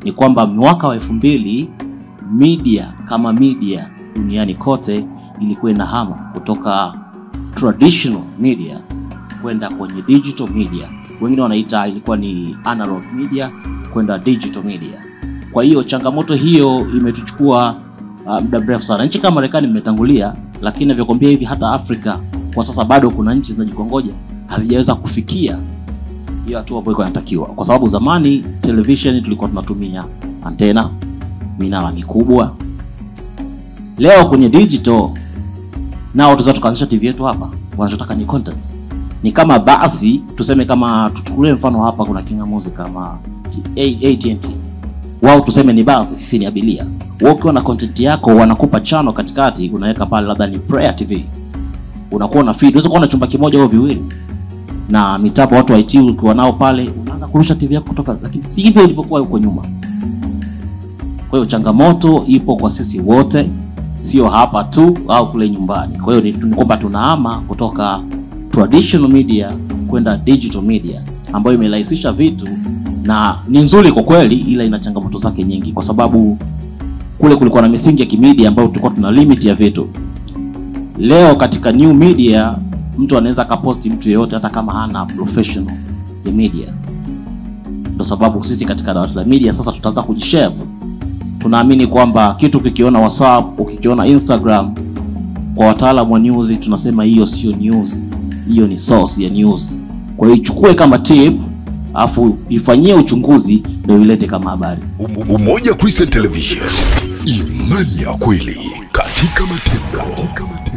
ni kwamba mwaka wa 2000 media kama media duniani kote ilikuwa inahama kutoka traditional media kwenda kwenye digital media. Wengine wanaita ilikuwa ni analog media kwenda digital media. Kwa hiyo changamoto hiyo imetuchukua muda mrefu sana. Nchi kama Marekani imetangulia, lakini ninavyokuambia hivi hata Afrika kwa sasa bado kuna nchi zinajikongoja, hazijaweza kufikia hiyo hatua ambayo inatakiwa. Kwa sababu zamani television tulikuwa tunatumia antena, minara mikubwa. Leo kwenye digital nao tunaweza tukaanzisha TV yetu hapa. Wanachotaka ni content. Ni kama basi, tuseme kama tuchukulie mfano hapa kuna kingamuzi kama AT&T. Wao tuseme ni basi, sisi ni abiria. Wao ukiwa na content yako wanakupa channel katikati, unaweka pale labda ni Prayer TV. Unakuwa na feed, unaweza kuona chumba kimoja au viwili. Na mitambo watu wa IT ukiwa nao pale, unaanza kurusha TV yako kutoka, lakini si hivyo ilivyokuwa huko nyuma. Kwa hiyo changamoto ipo kwa sisi wote, sio hapa tu au kule nyumbani. Kwa hiyo ni kwamba tunahama kutoka traditional media kwenda digital media, ambayo imerahisisha vitu na ni nzuri kwa kweli, ila ina changamoto zake nyingi, kwa sababu kule kulikuwa na misingi ya kimedia ambayo tulikuwa tuna limit ya vitu. Leo katika new media mtu anaweza kaposti mtu yeyote hata kama hana professional ya media. Ndio sababu sisi katika dawati la media sasa tutaanza kujishare. Tunaamini kwamba kitu ukikiona WhatsApp, ukikiona Instagram, kwa wataalamu wa news tunasema hiyo sio news, hiyo ni source ya news. Kwa hiyo ichukue kama tip, afu ifanyie uchunguzi ndio ilete kama habari. Umoja Christian Television, imani ya kweli katika matendo.